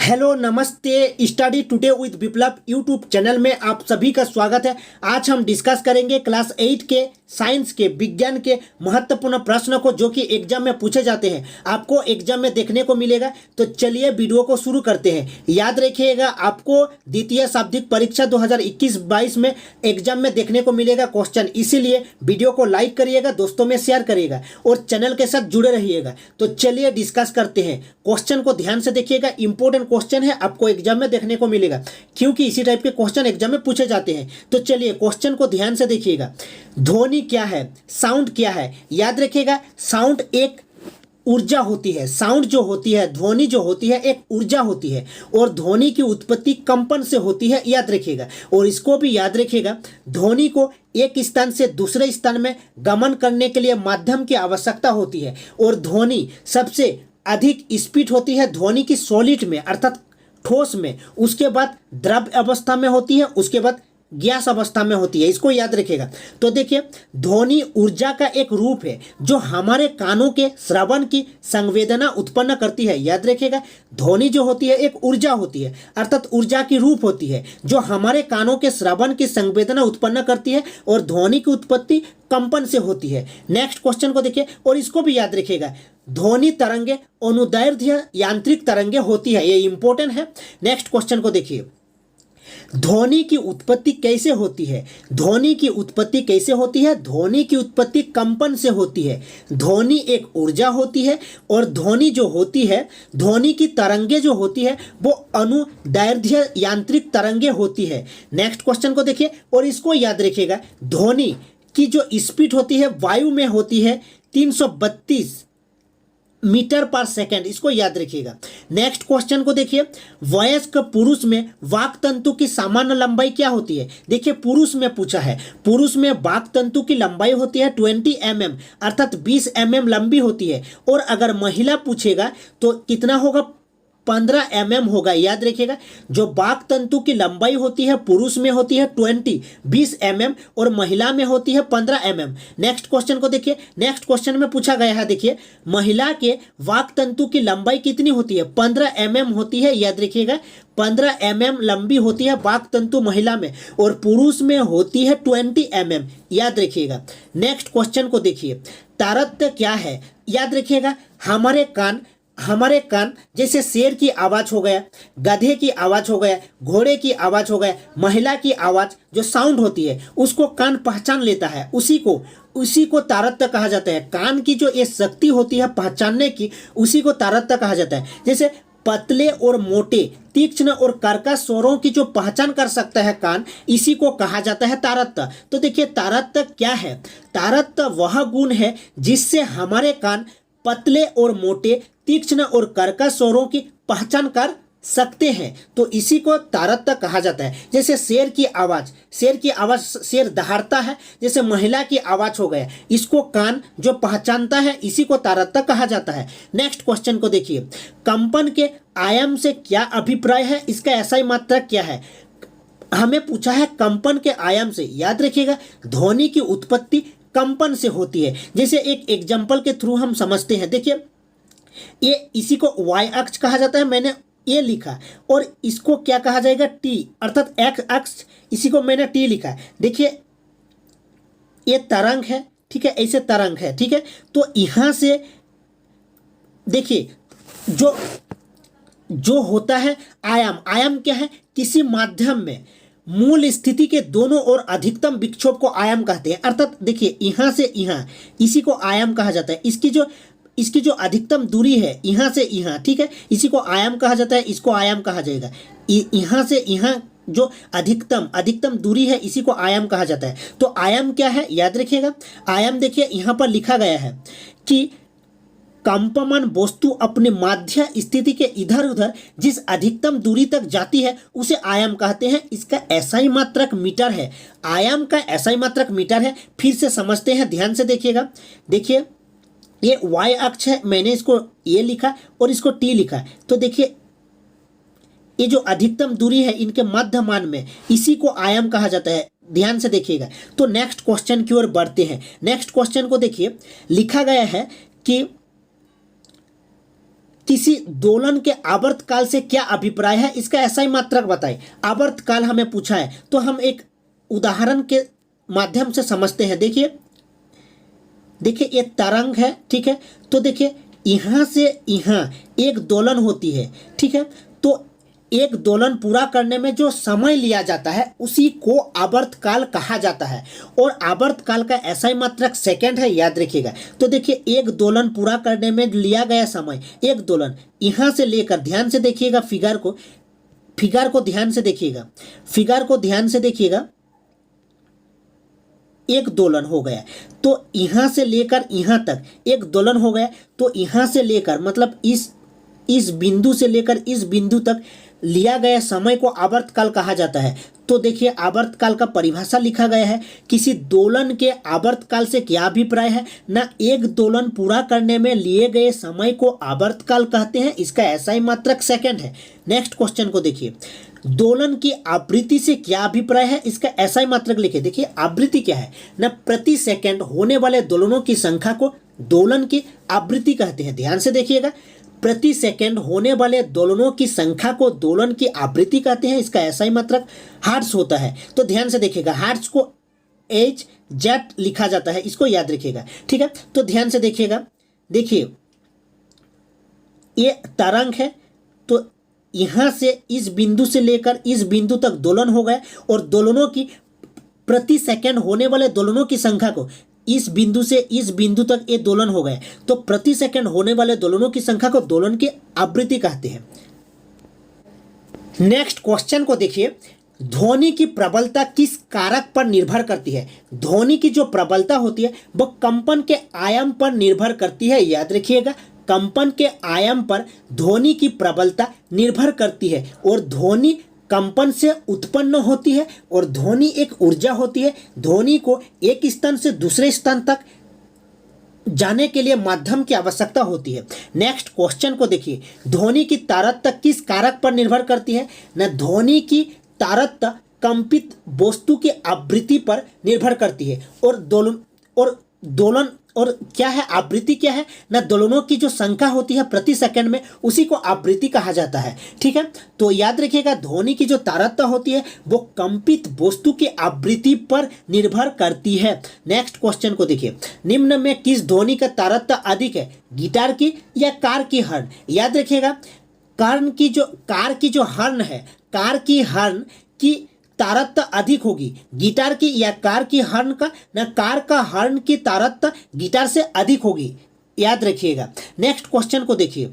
Hello नमस्ते। Study today with Viplav YouTube channel में आप सभी का स्वागत है। आज हम डिस्कस करेंगे क्लास 8 के साइंस के विज्ञान के महत्वपूर्ण प्रश्न को जो कि एग्जाम में पूछे जाते हैं, आपको एग्जाम में देखने को मिलेगा। तो चलिए वीडियो को शुरू करते हैं। याद रखिएगा, आपको द्वितीय शाब्दिक परीक्षा 2021-22 में एग्जाम में देखने को मिलेगा क्वेश्चन, इसीलिए वीडियो को लाइक करिएगा, दोस्तों में शेयर करिएगा और चैनल के साथ जुड़े रहिएगा। तो चलिए डिस्कस करते हैं। क्वेश्चन को ध्यान से देखिएगा, इंपॉर्टेंट क्वेश्चन है, आपको एग्जाम में देखने को मिलेगा क्योंकि इसी टाइप के क्वेश्चन एग्जाम में पूछे जाते हैं। तो चलिए क्वेश्चन को ध्यान से देखिएगा। ध्वनि क्या है, साउंड क्या है? याद रखिएगा, साउंड एक ऊर्जा होती है। साउंड जो होती है, ध्वनि जो होती है, एक ऊर्जा होती है और ध्वनि की उत्पत्ति कंपन से होती है। याद रखिएगा और इसको भी याद रखिएगा, ध्वनि को एक स्थान से दूसरे स्थान में गमन करने के लिए माध्यम की आवश्यकता होती है और ध्वनि सबसे अधिक स्पीड होती है ध्वनि की सॉलिड में अर्थात ठोस में, उसके बाद द्रव्य अवस्था में होती है, उसके बाद गैस अवस्था में होती है। इसको याद रखिएगा। तो देखिए, ध्वनि ऊर्जा का एक रूप है जो हमारे कानों के श्रवण की संवेदना उत्पन्न करती है। याद रखिएगा, ध्वनि जो होती है एक ऊर्जा होती है अर्थात ऊर्जा की रूप होती है जो हमारे कानों के श्रवण की संवेदना उत्पन्न करती है और ध्वनि की उत्पत्ति कंपन से होती है। नेक्स्ट क्वेश्चन को देखिए और इसको भी याद रखिएगा, ध्वनि तरंगे अनुदैर्ध्य यांत्रिक तरंगे होती है। ये इंपॉर्टेंट है। नेक्स्ट क्वेश्चन को देखिए, ध्वनि की उत्पत्ति कैसे होती है? ध्वनि की उत्पत्ति कैसे होती है? ध्वनि की उत्पत्ति कंपन से होती है। ध्वनि एक ऊर्जा होती है और ध्वनि जो होती है, ध्वनि की तरंगे जो होती है वो अनुदैर्ध्य यांत्रिक तरंगे होती है। नेक्स्ट क्वेश्चन को देखिए और इसको याद रखिएगा, ध्वनि की जो स्पीड होती है वायु में होती है 332 मीटर पर सेकेंड। इसको याद रखिएगा। नेक्स्ट क्वेश्चन को देखिए, वयस्क पुरुष में वाक तंतु की सामान्य लंबाई क्या होती है? देखिए, पुरुष में पूछा है, पुरुष में वाक तंतु की लंबाई होती है 20 mm अर्थात 20 mm लंबी होती है और अगर महिला पूछेगा तो कितना होगा? 15 mm होगा। याद रखिएगा, जो वाक तंतु की लंबाई होती है पुरुष में होती है 20 mm और महिला में होती है 15 mm। नेक्स्ट क्वेश्चन को देखिए। नेक्स्ट क्वेश्चन में पूछा गया है, देखिए, महिला के वाक तंतु की लंबाई कितनी होती है? 15 mm होती है। याद रखिएगा, 15 mm लंबी होती है वाक तंतु महिला में और पुरुष में होती है 20 mm। याद रखिएगा। नेक्स्ट क्वेश्चन को देखिए, तारतम्य क्या है? याद रखिएगा, हमारे कान जैसे शेर की आवाज हो गया, गधे की आवाज हो गया, घोड़े की आवाज हो गया, महिला की आवाज जो साउंड होती है उसको कान पहचान लेता है, उसी को तारतम्य कहा जाता है। कान की जो ये शक्ति होती है पहचानने की, उसी को तारतम्य कहा जाता है। जैसे पतले और मोटे, तीक्ष्ण और कर्कश स्वरों की जो पहचान कर सकता है कान, इसी को कहा जाता है तारतम्य। तो देखिए, तारतम्य क्या है? तारतम्य वह गुण है जिससे हमारे कान पतले और मोटे, तीक्ष्ण और कर्कश स्वरों की पहचान कर सकते हैं, तो इसी को तारतम्य कहा जाता है। जैसे शेर की आवाज शेर दहाड़ता है, जैसे महिला की आवाज हो गया, इसको कान जो पहचानता है इसी को तारतम्य कहा जाता है। नेक्स्ट क्वेश्चन को देखिए, कंपन के आयाम से क्या अभिप्राय है? इसका SI मात्रक क्या है? हमें पूछा है कंपन के आयाम से। याद रखिएगा, ध्वनि की उत्पत्ति कंपन से होती है। जैसे एक एग्जाम्पल के थ्रू हम समझते हैं। देखिए, ये इसी को Y अक्ष कहा जाता है, मैंने ये लिखा, और इसको क्या कहा जाएगा? T अर्थात X अक्ष, इसी को मैंने T लिखा है। देखिए, ये तरंग है, ठीक है, ऐसे तरंग है, ठीक है। तो यहाँ से देखिए, जो होता है आयाम क्या है? किसी माध्यम में मूल स्थिति के दोनों ओर अधिकतम विक्षोभ को आयाम कहते हैं। अर्थात देखिए, यहाँ से यहाँ, इसी को आयाम कहा जाता है। इसकी जो अधिकतम दूरी है यहाँ से यहाँ, ठीक है, इसी को आयाम कहा जाता है, इसको आयाम कहा जाएगा। यहाँ से यहाँ जो अधिकतम दूरी है इसी को आयाम कहा जाता है। तो आयाम क्या है? याद रखिएगा, आयाम देखिए यहाँ पर लिखा गया है कि कंपमान वस्तु अपने माध्य स्थिति के इधर उधर जिस अधिकतम दूरी तक जाती है उसे आयाम कहते हैं। इसका SI मात्रक मीटर है। आयाम का SI मात्रक मीटर है। फिर से समझते हैं, ध्यान से देखिएगा। देखिए, ये Y अक्ष है, मैंने इसको ये लिखा और इसको T लिखा। तो देखिए, ये जो अधिकतम दूरी है इनके मध्य मान में, इसी को आयाम कहा जाता है। ध्यान से देखिएगा। तो नेक्स्ट क्वेश्चन की ओर बढ़ते हैं। नेक्स्ट क्वेश्चन को देखिए, लिखा गया है कि किसी दोलन के आवर्तकाल से क्या अभिप्राय है, इसका ऐसा ही मात्रक बताएं। आवर्तकाल हमें पूछा है तो हम एक उदाहरण के माध्यम से समझते हैं। देखिए ये तरंग है, ठीक है। तो देखिए यहाँ से यहाँ एक दोलन होती है, ठीक है। तो एक दोलन पूरा करने में जो समय लिया जाता है उसी को आवर्तकाल कहा जाता है, और आवर्तकाल का ऐसा ही मात्रक सेकंड है, याद रखिएगा। तो देखिए एक दोलन पूरा करने में लिया गया समय, एक दोलन यहाँ से लेकर, ध्यान से देखिएगा फिगर को ध्यान से देखिएगा, एक दोलन हो गया। तो यहाँ से लेकर यहाँ तक एक दोलन हो गया। तो यहाँ से लेकर मतलब इस बिंदु से लेकर इस बिंदु तक लिया गया समय को आवर्तकाल कहा जाता है। तो देखिए आवर्तकाल का परिभाषा लिखा गया है, किसी दोलन के आवर्तकाल से क्या अभिप्राय है ना, एक दोलन पूरा करने में लिए गए समय को आवर्तकाल कहते हैं, इसका ऐसा ही मात्रक सेकंड है। नेक्स्ट क्वेश्चन को देखिए, दोलन की आवृत्ति से क्या अभिप्राय है, इसका ऐसा ही मात्रक लिखे। देखिए आवृत्ति क्या है ना, प्रति सेकंड होने वाले दोलनों की संख्या को दोलन की आवृत्ति कहते हैं। ध्यान से देखिएगा, प्रति सेकंड होने वाले दोलनों की संख्या को दोलन की आवृत्ति कहते हैं, इसका ऐसा ही मात्रक हर्ट्ज होता है। तो ध्यान से देखिएगा, हर्ट्ज को HZ लिखा जाता है, इसको याद रखिएगा, ठीक है। तो ध्यान से देखिएगा, देखिए ये तरंग है। तो यहाँ से इस बिंदु से लेकर इस बिंदु तक दोलन हो गए, और दोलनों की प्रति सेकंड होने वाले दोलनों की संख्या को इस बिंदु से इस बिंदु तक ये दोलन हो गए। तो प्रति सेकंड होने वाले दोलनों की संख्या को दोलन की आवृत्ति कहते हैं। नेक्स्ट क्वेश्चन को देखिए, ध्वनि की प्रबलता किस कारक पर निर्भर करती है। ध्वनि की जो प्रबलता होती है वो कंपन के आयाम पर निर्भर करती है, याद रखिएगा। कंपन के आयाम पर ध्वनि की प्रबलता निर्भर करती है, और ध्वनि कंपन से उत्पन्न होती है, और ध्वनि एक ऊर्जा होती है। ध्वनि को एक स्थान से दूसरे स्थान तक जाने के लिए माध्यम की आवश्यकता होती है। नेक्स्ट क्वेश्चन को देखिए, ध्वनि की तारतता किस कारक पर निर्भर करती है ना, ध्वनि की तारतता कंपित वस्तु की आवृत्ति पर निर्भर करती है, और दोलन और क्या है, आवृत्ति क्या है ना, दोलनों की जो संख्या होती है प्रति सेकंड में उसी को आवृत्ति कहा जाता है, ठीक है। तो याद रखिएगा, ध्वनि की जो तारतता होती है वो कंपित वस्तु की आवृत्ति पर निर्भर करती है। नेक्स्ट क्वेश्चन को देखिए, निम्न में किस ध्वनि का तारतता अधिक है, गिटार की या कार की हर्न। याद रखिएगा, कार की जो हर्न है, कार की हर्न की तारतता अधिक होगी गिटार की या कार की हर्न का ना, कार का हर्न की तारतता गिटार से अधिक होगी, याद रखिएगा। नेक्स्ट क्वेश्चन को देखिए,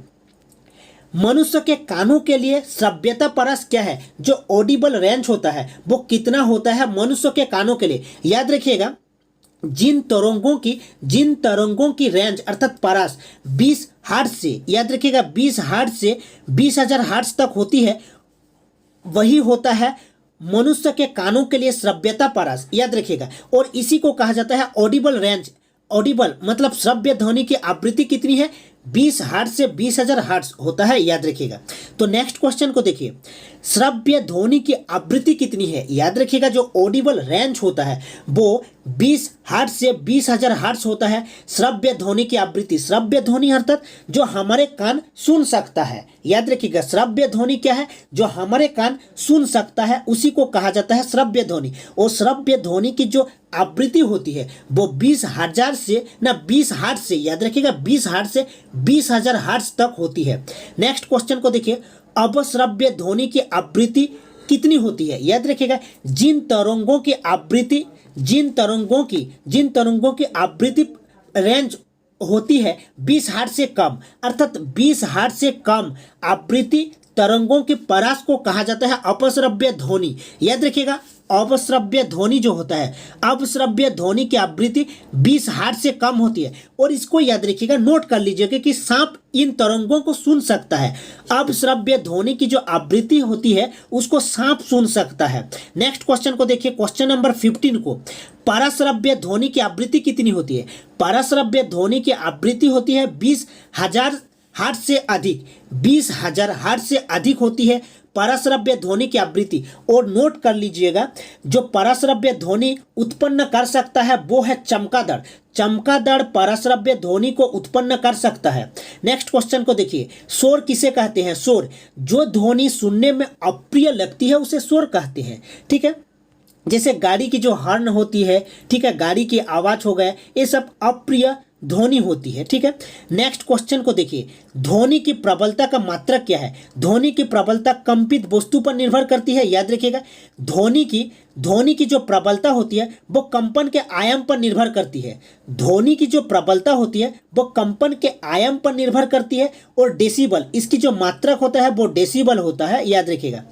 मनुष्य के कानों के लिए श्रव्यता परस क्या है, जो ऑडिबल रेंज होता है वो कितना होता है मनुष्य के कानों के लिए। याद रखिएगा, जिन तरंगों की रेंज अर्थात परस 20 हर्ट्ज से, याद रखिएगा 20 हर्ट्ज से 20,000 हर्ट्ज तक होती है, वही होता है मनुष्य के कानों के लिए श्रव्यता परस, याद रखिएगा। और इसी को कहा जाता है ऑडिबल रेंज। ऑडिबल मतलब श्रव्य ध्वनि की आवृत्ति कितनी है, 20 हर्ट्ज से 20,000 हर्ट्ज होता है, याद रखिएगा। तो नेक्स्ट क्वेश्चन को देखिए, श्रव्य ध्वनि की आवृत्ति कितनी है। याद रखिएगा, जो ऑडिबल रेंज होता है वो 20 हर्ट्ज से 20,000 हर्ट्ज होता है श्रव्य ध्वनि की आवृत्ति। श्रव्य ध्वनि अर्थात जो हमारे कान सुन सकता है, याद रखिएगा। श्रव्य ध्वनि क्या है, जो हमारे कान सुन सकता है उसी को कहा जाता है श्रव्य ध्वनि। और श्रव्य ध्वनि की जो आवृत्ति होती है वो 20,000 से ना 20 हर्ट्ज से, याद रखिएगा 20 हर्ट्ज से 20,000 हर्ट्ज तक होती है। नेक्स्ट क्वेश्चन को देखिए, अपश्रव्य ध्वनि की आवृत्ति कितनी होती है। याद रखिएगा, जिन तरंगों की आवृत्ति रेंज होती है 20 हर्ट्ज से कम, अर्थात 20 हर्ट्ज से कम आवृत्ति तरंगों के परास को कहा जाता है अपश्रव्य ध्वनि। याद रखिएगा, अपश्रव्य ध्वनि जो होता है, अपश्रव्य ध्वनि की आवृत्ति 20 हर्ट्ज से कम होती है। और इसको याद रखिएगा, नोट कर लीजिएगा कि सांप इन तरंगों को सुन सकता है। अपश्रव्य ध्वनि की जो आवृत्ति होती है उसको सांप सुन सकता है। नेक्स्ट क्वेश्चन को देखिए, क्वेश्चन नंबर 15 को, परश्रव्य ध्वनि की आवृत्ति कितनी होती है। परश्रव्य ध्वनि की आवृत्ति होती है 20,000 हर्ट्ज से अधिक 20,000 हर्ट्ज से अधिक होती है परश्रव्य ध्वनि की आवृत्ति। और नोट कर लीजिएगा, जो परश्रव्य ध्वनि उत्पन्न कर सकता है वो है चमगादड़। चमगादड़ परश्रव्य ध्वनि को उत्पन्न कर सकता है। नेक्स्ट क्वेश्चन को देखिए, शोर किसे कहते हैं? शोर, जो ध्वनि सुनने में अप्रिय लगती है उसे शोर कहते हैं। ठीक है, जैसे गाड़ी की जो हॉर्न होती है, ठीक है, गाड़ी की आवाज हो गया, ये सब अप्रिय ध्वनि होती है। ठीक है, नेक्स्ट क्वेश्चन को देखिए, ध्वनि की प्रबलता का मात्रक क्या है? ध्वनि की प्रबलता कंपित वस्तु पर निर्भर करती है। याद रखिएगा, ध्वनि की जो प्रबलता होती है वो कंपन के आयाम पर निर्भर करती है। ध्वनि की जो प्रबलता होती है वो कंपन के आयाम पर निर्भर करती है। और डेसिबल, इसकी जो मात्रक होता है वो डेसिबल होता है। याद रखिएगा।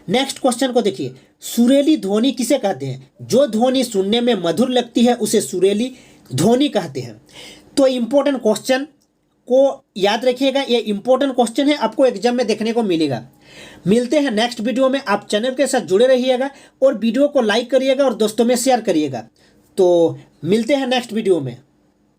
नेक्स्ट क्वेश्चन को देखिए, सुरीली ध्वनि किसे कहते हैं? जो ध्वनि सुनने में मधुर लगती है उसे सुरीली ध्वनि कहते हैं। तो इंपॉर्टेंट क्वेश्चन को याद रखिएगा, ये इंपॉर्टेंट क्वेश्चन है, आपको एग्जाम में देखने को मिलेगा। मिलते हैं नेक्स्ट वीडियो में। आप चैनल के साथ जुड़े रहिएगा और वीडियो को लाइक करिएगा और दोस्तों में शेयर करिएगा। तो मिलते हैं नेक्स्ट वीडियो में।